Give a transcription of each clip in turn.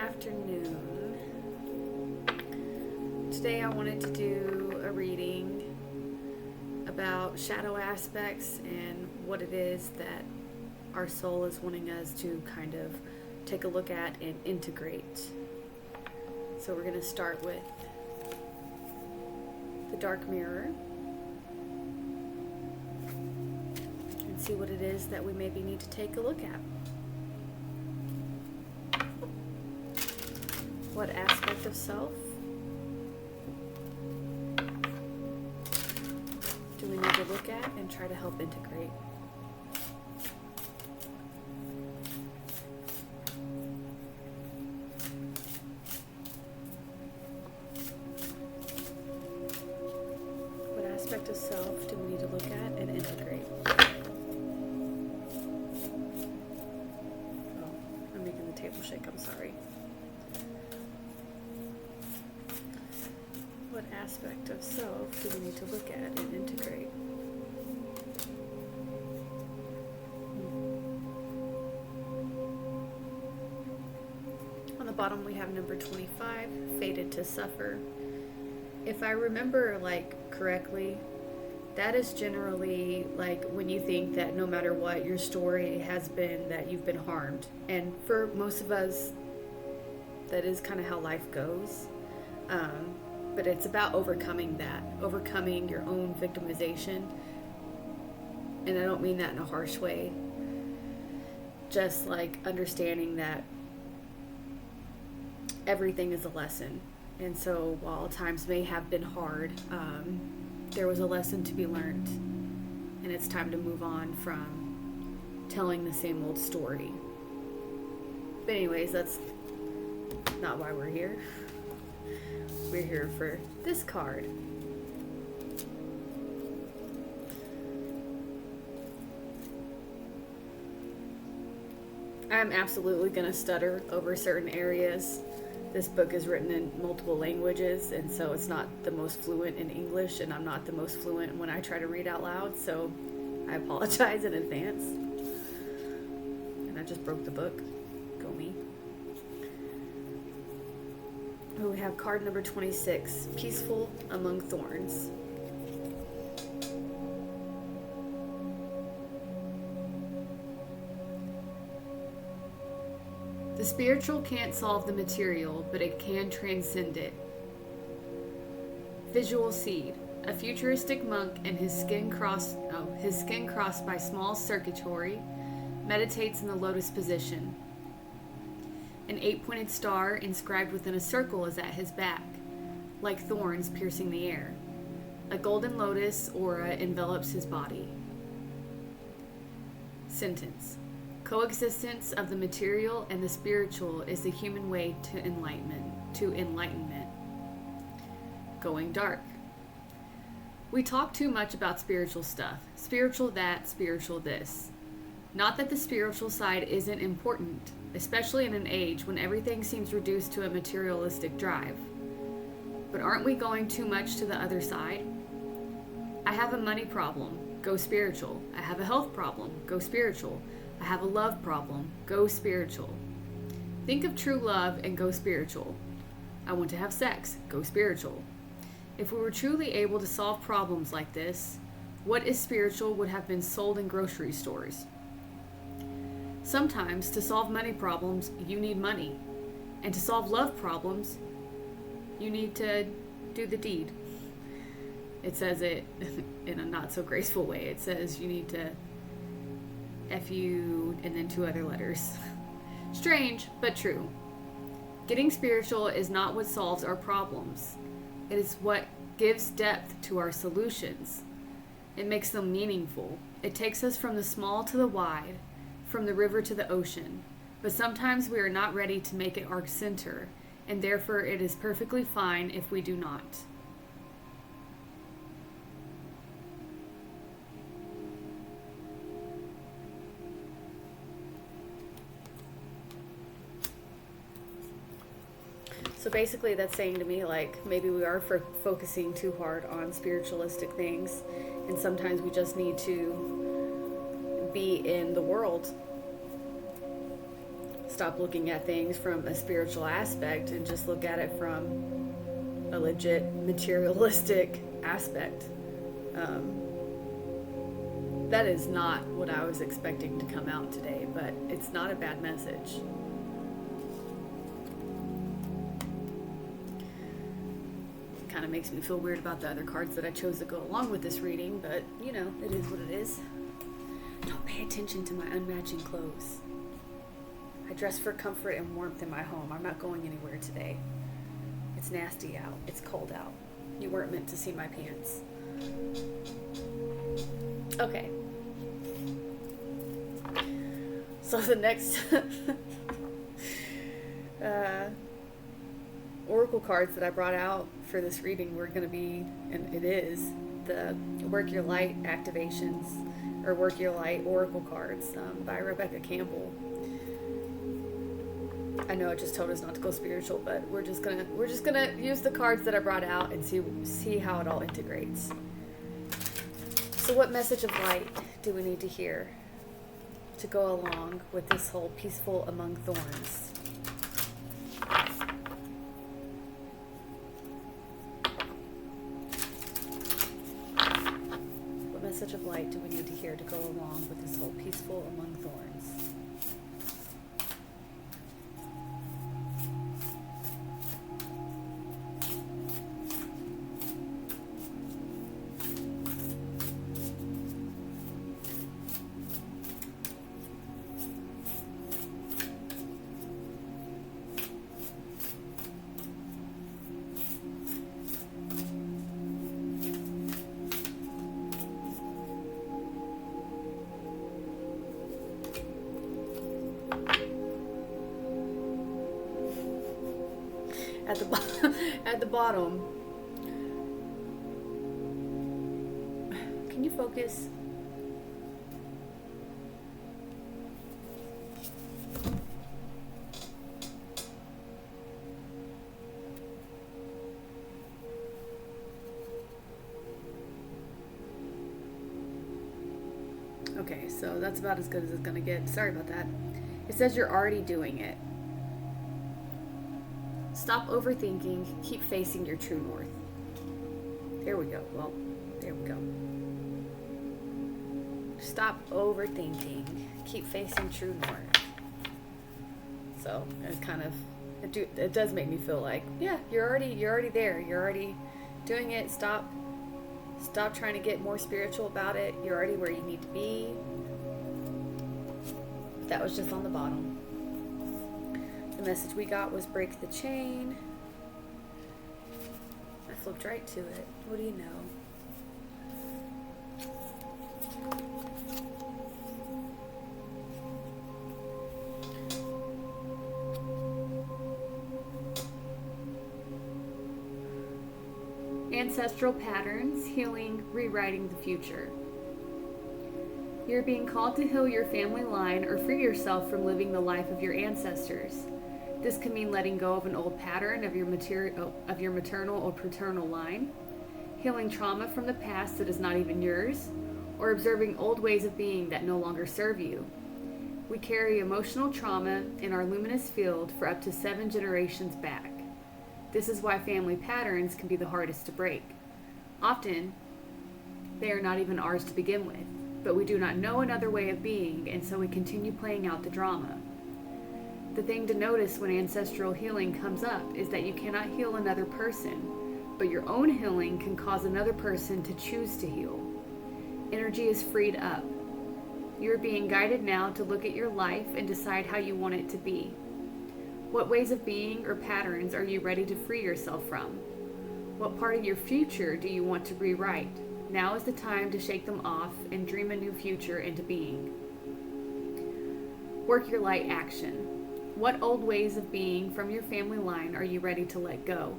afternoon. Today I wanted to do a reading about shadow aspects and what it is that our soul is wanting us to kind of take a look at and integrate. So we're going to start with the dark mirror and see what it is that we maybe need to take a look at. What aspect of self do we need to look at and try to help integrate? What aspect of self do we need to look at and integrate? Oh, I'm making the table shake, I'm sorry. What aspect of self do we need to look at and integrate? On the bottom we have number 25, fated to suffer. If I remember correctly, that is generally when you think that no matter what your story has been, that you've been harmed. And for most of us, that is kind of how life goes. But it's about overcoming that, overcoming your own victimization. And I don't mean that in a harsh way. Just understanding that everything is a lesson. And so while times may have been hard, there was a lesson to be learned. And it's time to move on from telling the same old story. But anyways, that's not why we're here. We're here for this card. I'm absolutely going to stutter over certain areas. This book is written in multiple languages, and so it's not the most fluent in English, and I'm not the most fluent when I try to read out loud, so I apologize in advance. And I just broke the book. Go me. We have card number 26, Peaceful Among Thorns. The spiritual can't solve the material, but it can transcend it. Visual seed. A futuristic monk and his skin crossed by small circuitry meditates in the lotus position. An 8-pointed star inscribed within a circle is at his back, like thorns piercing the air. A golden lotus aura envelops his body. Sentence. Coexistence of the material and the spiritual is the human way to enlightenment. Going dark. We talk too much about spiritual stuff. Spiritual that, spiritual this. Not that the spiritual side isn't important, especially in an age when everything seems reduced to a materialistic drive. But aren't we going too much to the other side? I have a money problem, go spiritual. I have a health problem, go spiritual. I have a love problem, go spiritual. Think of true love and go spiritual. I want to have sex, go spiritual. If we were truly able to solve problems like this, what is spiritual would have been sold in grocery stores. Sometimes, to solve money problems, you need money. And to solve love problems, you need to do the deed. It says it in a not so graceful way. It says you need to F-U and then 2 other letters. Strange, but true. Getting spiritual is not what solves our problems. It is what gives depth to our solutions. It makes them meaningful. It takes us from the small to the wide, from the river to the ocean, but sometimes we are not ready to make it our center, and therefore it is perfectly fine if we do not. So basically that's saying to me, like, maybe we are focusing too hard on spiritualistic things, and sometimes we just need to be in the world. Stop looking at things from a spiritual aspect and just look at it from a legit materialistic aspect. That is not what I was expecting to come out today, but it's not a bad message. It kind of makes me feel weird about the other cards that I chose to go along with this reading, but you know, it is what it is. Don't pay attention to my unmatching clothes. I dress for comfort and warmth in my home. I'm not going anywhere today. It's nasty out. It's cold out. You weren't meant to see my pants. Okay. So the next oracle cards that I brought out for this reading were going to be, and it is, the Work Your Light activations, or Work Your Light oracle cards by Rebecca Campbell. I know I just told us not to go spiritual, but we're just gonna use the cards that I brought out and see how it all integrates. So what message of light do we need to hear to go along with this whole peaceful among thorns? What message of light do we need to hear to go along with this whole peaceful among thorns? At the bottom, can you focus? Okay, so that's about as good as it's gonna get. Sorry about that. It says you're already doing it. Stop overthinking. Keep facing your true north. There we go. Well, there we go. Stop overthinking. Keep facing true north. So it's kind of, it does make me feel like, yeah, you're already there. You're already doing it. Stop trying to get more spiritual about it. You're already where you need to be. That was just on the bottom. The message we got was break the chain. I flipped right to it. What do you know? Ancestral patterns, healing, rewriting the future. You're being called to heal your family line or free yourself from living the life of your ancestors. This can mean letting go of an old pattern of your maternal or paternal line, healing trauma from the past that is not even yours, or observing old ways of being that no longer serve you. We carry emotional trauma in our luminous field for up to 7 generations back. This is why family patterns can be the hardest to break. Often, they are not even ours to begin with, but we do not know another way of being, and so we continue playing out the drama. The thing to notice when ancestral healing comes up is that you cannot heal another person, but your own healing can cause another person to choose to heal. Energy is freed up. You're being guided now to look at your life and decide how you want it to be. What ways of being or patterns are you ready to free yourself from? What part of your future do you want to rewrite? Now is the time to shake them off and dream a new future into being. Work your light action. What old ways of being from your family line are you ready to let go?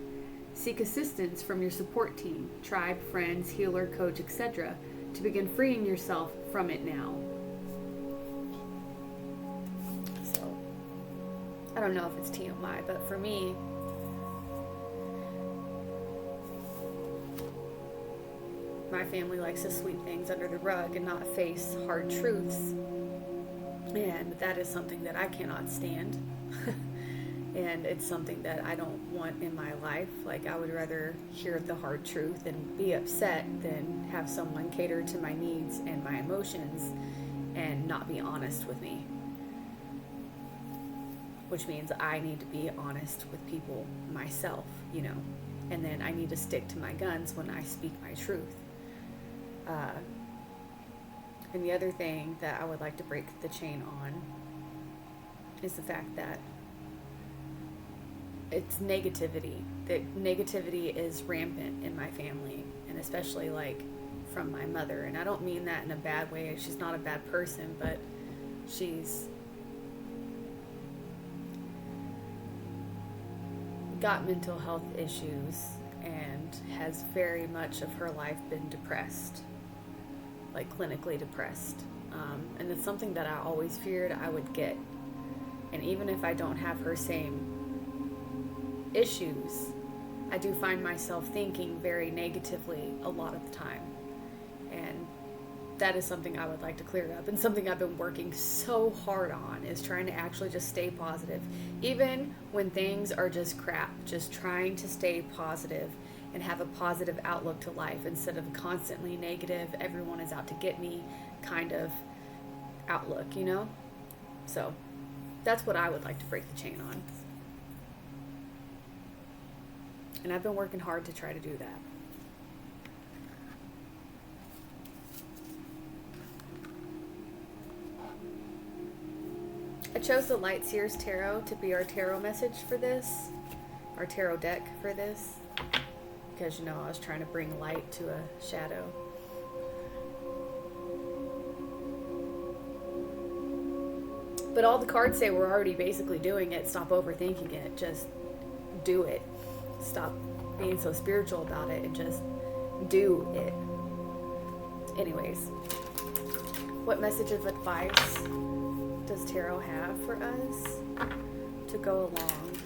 Seek assistance from your support team, tribe, friends, healer, coach, etc. to begin freeing yourself from it now. So, I don't know if it's TMI, but for me, my family likes to sweep things under the rug and not face hard truths. And that is something that I cannot stand. And it's something that I don't want in my life. Like, I would rather hear the hard truth and be upset than have someone cater to my needs and my emotions and not be honest with me. Which means I need to be honest with people myself, you know. And then I need to stick to my guns when I speak my truth. And the other thing that I would like to break the chain on is the fact that it's negativity. That negativity is rampant in my family, and especially like from my mother. And I don't mean that in a bad way. She's not a bad person, but she's got mental health issues and has very much of her life been depressed, like clinically depressed. And it's something that I always feared I would get. And even if I don't have her same issues, I do find myself thinking very negatively a lot of the time. And that is something I would like to clear up, and something I've been working so hard on is trying to actually just stay positive. Even when things are just crap, just trying to stay positive and have a positive outlook to life instead of constantly negative, everyone is out to get me kind of outlook, you know? So that's what I would like to break the chain on. And I've been working hard to try to do that. I chose the Light Seers Tarot to be our tarot message for this, our tarot deck for this, because, you know, I was trying to bring light to a shadow. But all the cards say we're already basically doing it. Stop overthinking it. Just do it. Stop being so spiritual about it and just do it. Anyways, what message of advice does tarot have for us to go along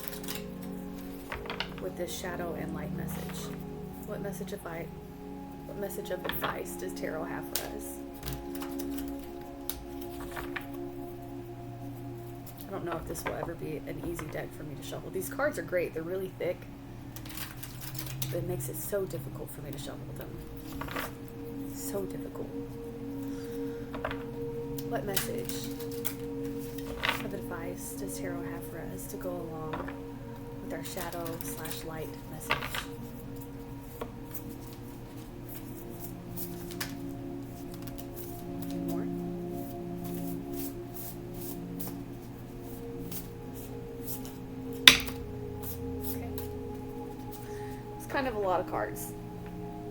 with this shadow and light message? What message of advice does tarot have for us? I don't know if this will ever be an easy deck for me to shuffle. These cards are great. They're really thick. But it makes it so difficult for me to shuffle them. So difficult. What message of advice does tarot have for us to go along with our shadow/light message? Any more? Okay. It's kind of a lot of cards.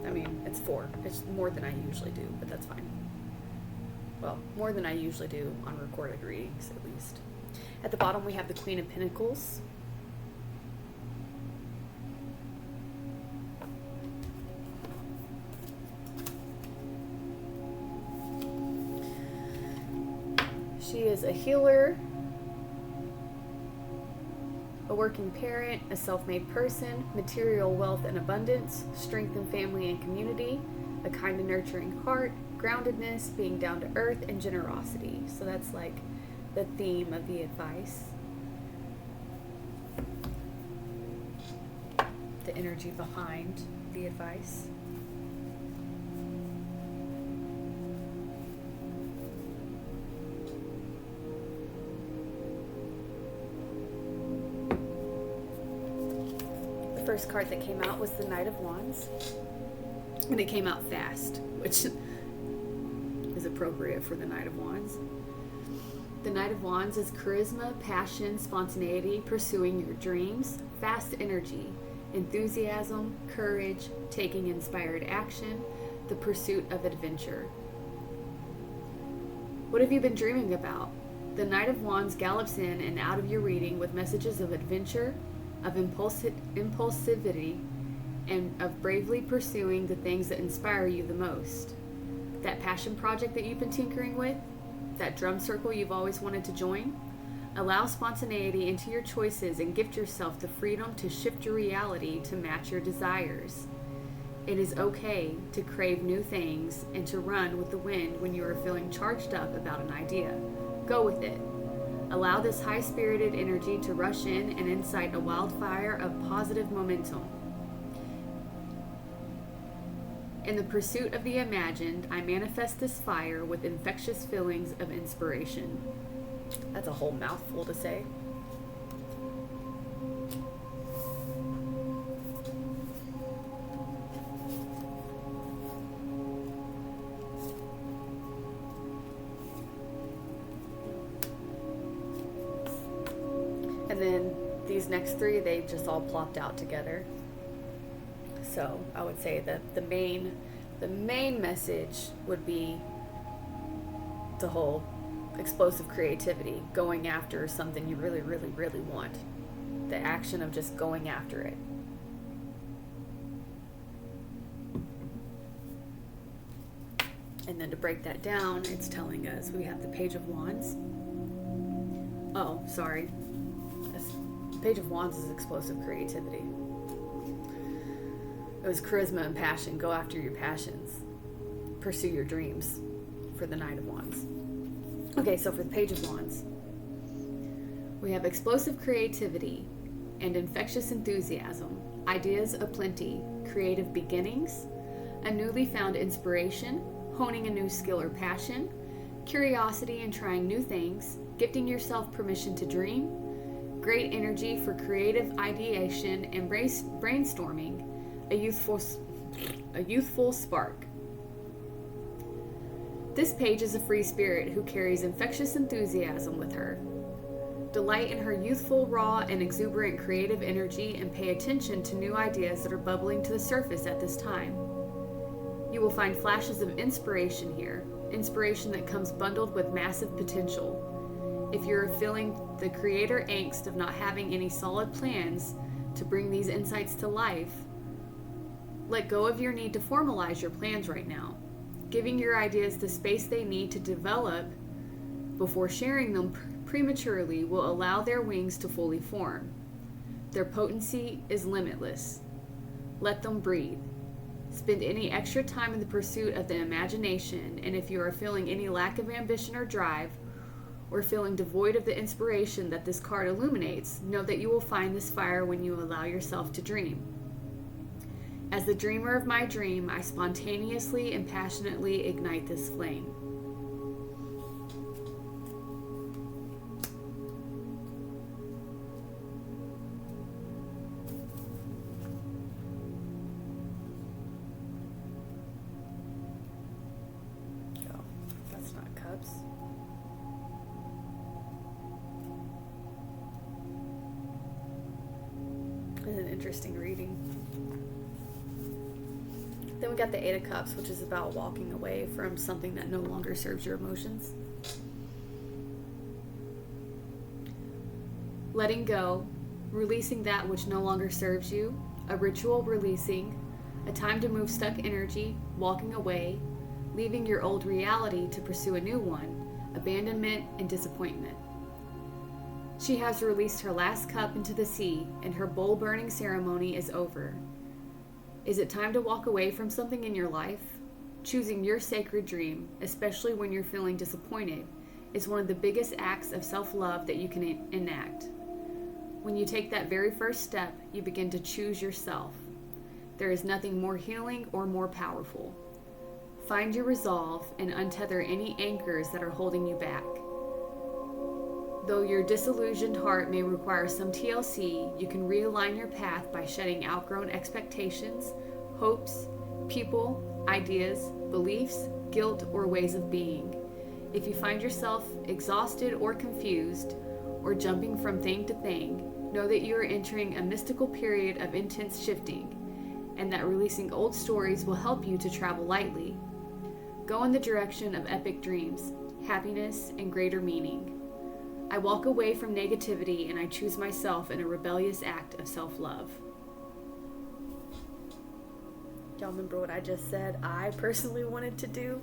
I mean, it's 4. It's more than I usually do, but that's fine. Well, more than I usually do on recorded readings, at least. At the bottom, we have the Queen of Pentacles. She is a healer, a working parent, a self-made person, material wealth and abundance, strength in family and community, a kind and nurturing heart, groundedness, being down to earth, and generosity. So that's like the theme of the advice. The energy behind the advice. The first card that came out was the Knight of Wands. And it came out fast, which is appropriate for the Knight of Wands. The Knight of Wands is charisma, passion, spontaneity, pursuing your dreams, fast energy, enthusiasm, courage, taking inspired action, the pursuit of adventure. What have you been dreaming about? The Knight of Wands gallops in and out of your reading with messages of adventure, of impulsivity, and of bravely pursuing the things that inspire you the most. That passion project that you've been tinkering with, that drum circle you've always wanted to join. Allow spontaneity into your choices and gift yourself the freedom to shift your reality to match your desires. It is okay to crave new things and to run with the wind when you are feeling charged up about an idea. Go with it. Allow this high-spirited energy to rush in and incite a wildfire of positive momentum. In the pursuit of the imagined, I manifest this fire with infectious feelings of inspiration. That's a whole mouthful to say. And then these next three, they just all plopped out together. So I would say that the main message would be the whole explosive creativity, going after something you really, really, really want. The action of just going after it. And then to break that down, it's telling us we have the Page of Wands. Oh, sorry. The Page of Wands is explosive creativity. It was charisma and passion. Go after your passions. Pursue your dreams for the Knight of Wands. Okay, so for the Page of Wands, we have explosive creativity and infectious enthusiasm, ideas aplenty, creative beginnings, a newly found inspiration, honing a new skill or passion, curiosity and trying new things, gifting yourself permission to dream, great energy for creative ideation and brainstorming, a youthful spark. This page is a free spirit who carries infectious enthusiasm with her. Delight in her youthful, raw, and exuberant creative energy and pay attention to new ideas that are bubbling to the surface at this time. You will find flashes of inspiration here, inspiration that comes bundled with massive potential. If you're feeling the creator angst of not having any solid plans to bring these insights to life, let go of your need to formalize your plans right now. Giving your ideas the space they need to develop before sharing them prematurely will allow their wings to fully form. Their potency is limitless. Let them breathe. Spend any extra time in the pursuit of the imagination, and if you are feeling any lack of ambition or drive, or feeling devoid of the inspiration that this card illuminates, know that you will find this fire when you allow yourself to dream. As the dreamer of my dream, I spontaneously and passionately ignite this flame. Oh, that's not cups. It's an interesting reading. Then we got the Eight of Cups, which is about walking away from something that no longer serves your emotions. Letting go, releasing that which no longer serves you, a ritual releasing, a time to move stuck energy, walking away, leaving your old reality to pursue a new one, abandonment and disappointment. She has released her last cup into the sea, and her bowl burning ceremony is over. Is it time to walk away from something in your life? Choosing your sacred dream, especially when you're feeling disappointed, is one of the biggest acts of self-love that you can enact. When you take that very first step, you begin to choose yourself. There is nothing more healing or more powerful. Find your resolve and untether any anchors that are holding you back. Though your disillusioned heart may require some TLC, you can realign your path by shedding outgrown expectations, hopes, people, ideas, beliefs, guilt, or ways of being. If you find yourself exhausted or confused, or jumping from thing to thing, know that you are entering a mystical period of intense shifting, and that releasing old stories will help you to travel lightly. Go in the direction of epic dreams, happiness, and greater meaning. I walk away from negativity and I choose myself in a rebellious act of self-love. Y'all remember what I just said I personally wanted to do?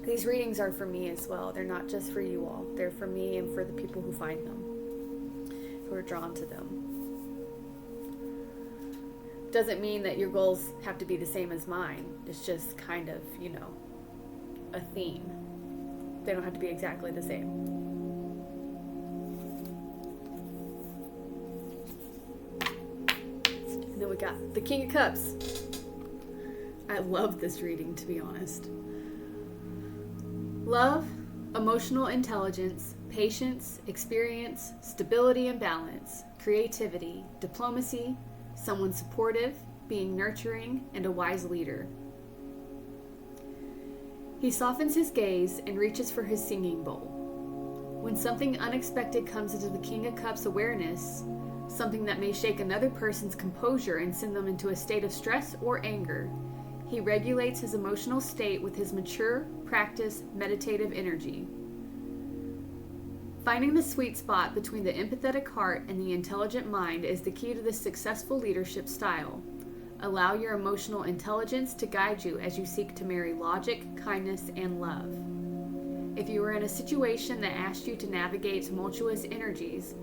These readings are for me as well. They're not just for you all. They're for me and for the people who find them, who are drawn to them. Doesn't mean that your goals have to be the same as mine. It's just kind of, a theme They don't have to be exactly the same. And then we got the King of Cups. I love this reading, to be honest. Love, emotional intelligence, patience, experience, stability and balance, creativity, diplomacy, someone supportive, being nurturing, and a wise leader. He softens his gaze and reaches for his singing bowl. When something unexpected comes into the King of Cups awareness, something that may shake another person's composure and send them into a state of stress or anger, he regulates his emotional state with his mature, practiced, meditative energy. Finding the sweet spot between the empathetic heart and the intelligent mind is the key to this successful leadership style. Allow your emotional intelligence to guide you as you seek to marry logic, kindness, and love. If you are in a situation that asks you to navigate tumultuous energies,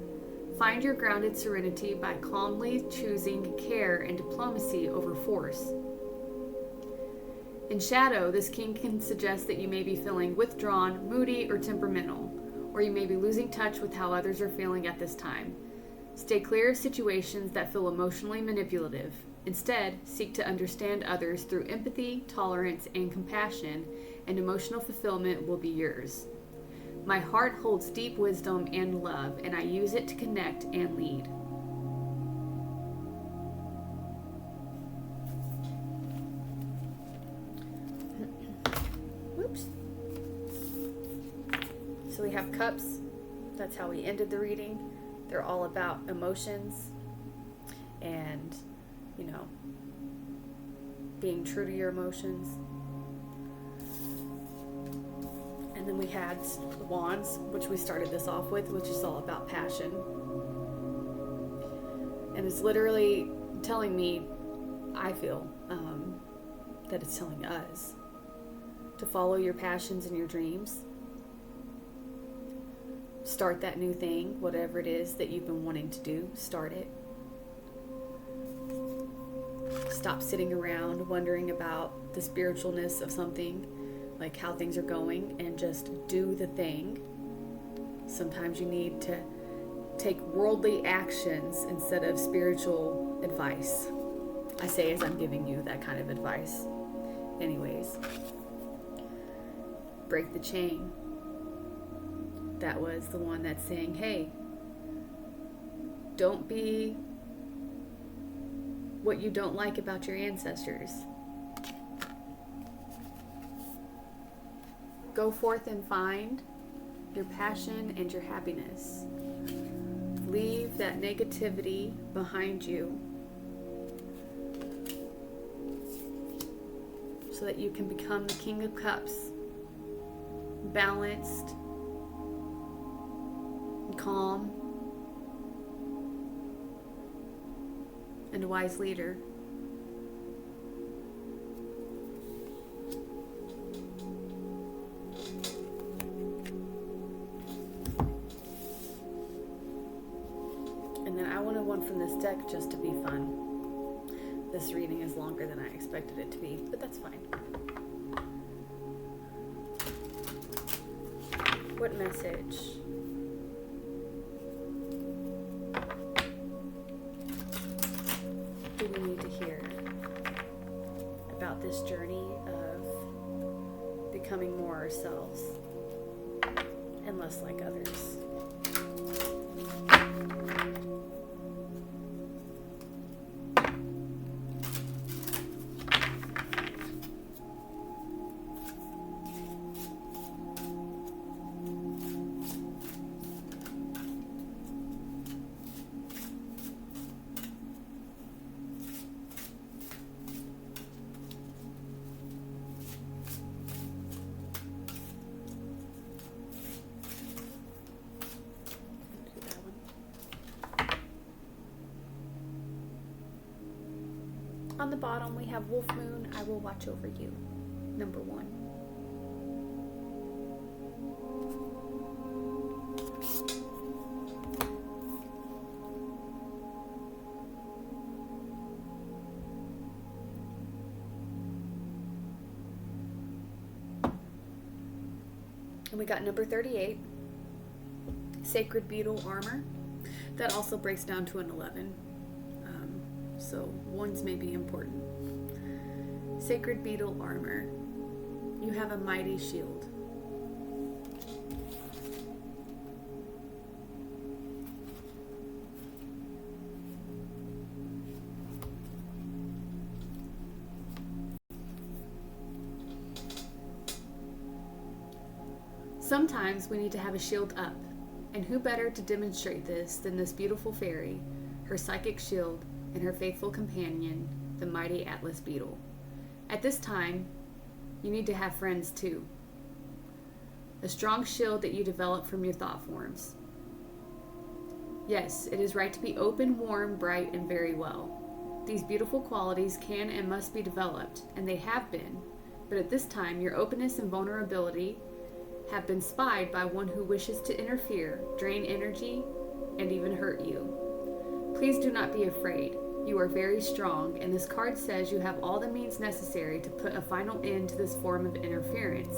find your grounded serenity by calmly choosing care and diplomacy over force. In shadow, this king can suggest that you may be feeling withdrawn, moody, or temperamental, or you may be losing touch with how others are feeling at this time. Stay clear of situations that feel emotionally manipulative. Instead, seek to understand others through empathy, tolerance, and compassion, and emotional fulfillment will be yours. My heart holds deep wisdom and love, and I use it to connect and lead. Whoops. So we have cups. That's how we ended the reading. They're all about emotions and, being true to your emotions. And then we had the wands, which we started this off with, which is all about passion. And it's literally telling me, I feel, that it's telling us to follow your passions and your dreams. Start that new thing, whatever it is that you've been wanting to do, start it. Stop sitting around wondering about the spiritualness of something, like how things are going, and just do the thing. Sometimes you need to take worldly actions instead of spiritual advice. I say as I'm giving you that kind of advice. Anyways, break the chain. That was the one that's saying, hey, don't be what you don't like about your ancestors. Go forth and find your passion and your happiness. Leave that negativity behind you so that you can become the King of Cups, balanced, calm, and a wise leader. And then I wanted one from this deck just to be fun. This reading is longer than I expected it to be, but that's fine. What message do we need to hear about this journey of becoming more ourselves and less like others? On the bottom, we have Wolf Moon, I will watch over you. Number 1. And we got number 38, Sacred Beetle Armor. That also breaks down to an 11. So ones may be important. Sacred Beetle Armor. You have a mighty shield. Sometimes we need to have a shield up, and who better to demonstrate this than this beautiful fairy, her psychic shield, and her faithful companion, the mighty Atlas beetle. At this time, you need to have friends too. A strong shield that you develop from your thought forms. Yes, it is right to be open, warm, bright, and very well. These beautiful qualities can and must be developed, and they have been, but at this time, your openness and vulnerability have been spied by one who wishes to interfere, drain energy, and even hurt you. Please do not be afraid. You are very strong, and this card says you have all the means necessary to put a final end to this form of interference.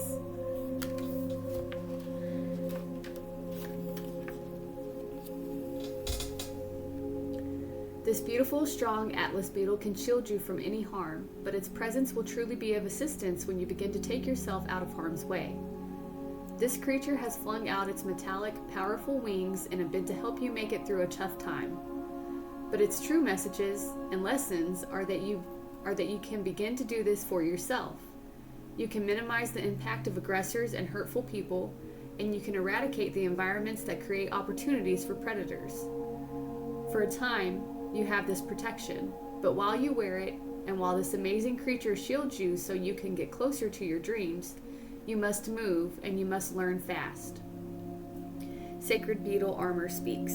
This beautiful, strong Atlas beetle can shield you from any harm, but its presence will truly be of assistance when you begin to take yourself out of harm's way. This creature has flung out its metallic, powerful wings in a bid to help you make it through a tough time. But its true messages and lessons are that you can begin to do this for yourself. You can minimize the impact of aggressors and hurtful people, and you can eradicate the environments that create opportunities for predators. For a time, you have this protection, but while you wear it, and while this amazing creature shields you so you can get closer to your dreams, you must move and you must learn fast. Sacred Beetle Armor speaks.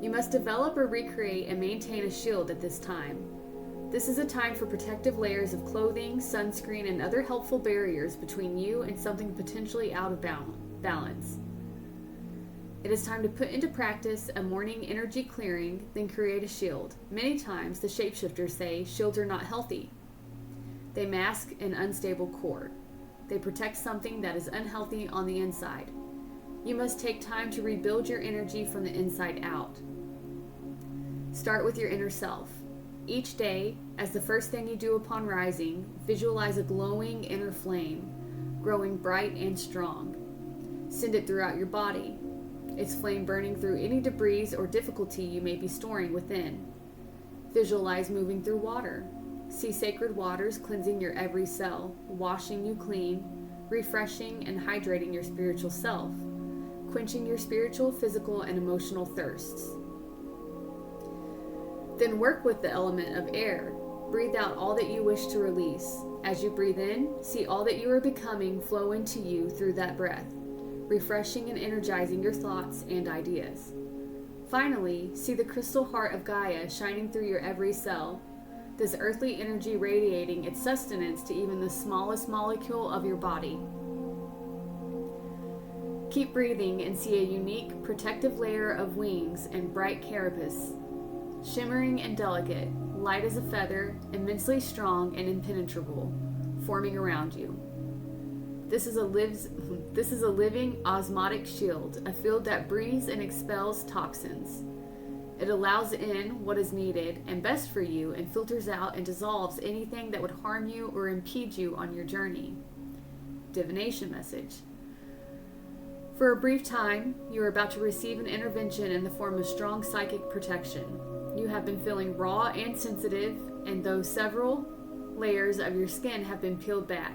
You must develop or recreate and maintain a shield at this time. This is a time for protective layers of clothing, sunscreen, and other helpful barriers between you and something potentially out of balance. It is time to put into practice a morning energy clearing, then create a shield. Many times, the Shapeshifters say shields are not healthy. They mask an unstable core. They protect something that is unhealthy on the inside. You must take time to rebuild your energy from the inside out. Start with your inner self. Each day, as the first thing you do upon rising, visualize a glowing inner flame, growing bright and strong. Send it throughout your body, its flame burning through any debris or difficulty you may be storing within. Visualize moving through water. See sacred waters cleansing your every cell, washing you clean, refreshing and hydrating your spiritual self, quenching your spiritual, physical, and emotional thirsts. Then work with the element of air. Breathe out all that you wish to release. As you breathe in, see all that you are becoming flow into you through that breath, refreshing and energizing your thoughts and ideas. Finally, see the crystal heart of Gaia shining through your every cell, this earthly energy radiating its sustenance to even the smallest molecule of your body. Keep breathing and see a unique, protective layer of wings and bright carapace, shimmering and delicate, light as a feather, immensely strong and impenetrable, forming around you. This is a living osmotic shield, a field that breathes and expels toxins. It allows in what is needed and best for you and filters out and dissolves anything that would harm you or impede you on your journey. Divination message. For a brief time, you are about to receive an intervention in the form of strong psychic protection. You have been feeling raw and sensitive, and though several layers of your skin have been peeled back,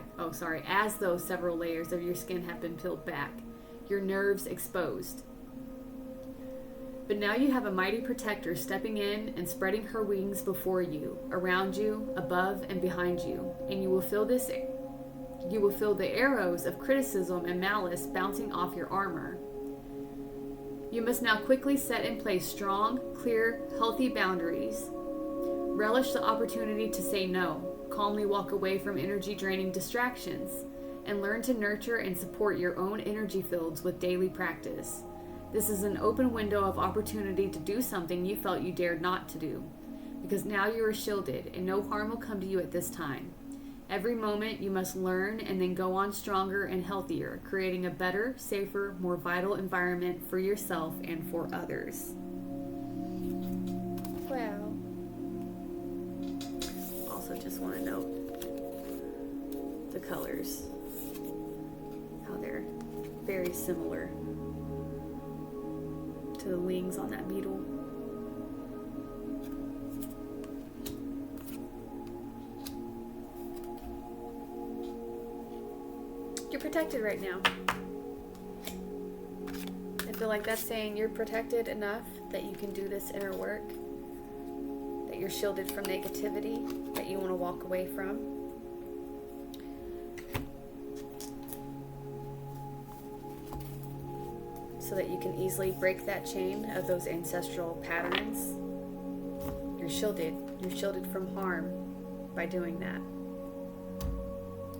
as though several layers of your skin have been peeled back, your nerves exposed. But now you have a mighty protector stepping in and spreading her wings before you, around you, above and behind you, and you will feel the arrows of criticism and malice bouncing off your armor. You must now quickly set in place strong, clear, healthy boundaries. Relish the opportunity to say no, calmly walk away from energy-draining distractions, and learn to nurture and support your own energy fields with daily practice. This is an open window of opportunity to do something you felt you dared not to do, because now you are shielded and no harm will come to you at this time. Every moment you must learn and then go on stronger and healthier, creating a better, safer, more vital environment for yourself and for others. Wow. Also just want to note the colors, how they're very similar to the wings on that beetle. You're protected right now. I feel like that's saying you're protected enough that you can do this inner work, that you're shielded from negativity that you want to walk away from. So that you can easily break that chain of those ancestral patterns. You're shielded. You're shielded from harm by doing that.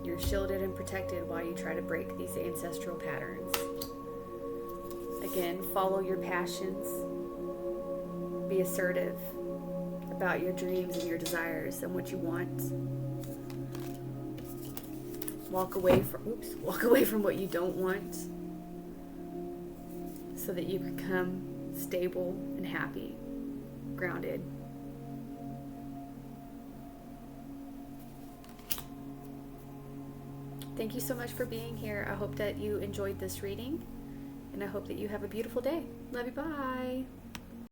You're shielded and protected while you try to break these ancestral patterns. Again, follow your passions. Be assertive about your dreams and your desires and what you want. Walk away from what you don't want so that you become stable and happy, grounded. Thank you so much for being here. I hope that you enjoyed this reading, and I hope that you have a beautiful day. Love you. Bye.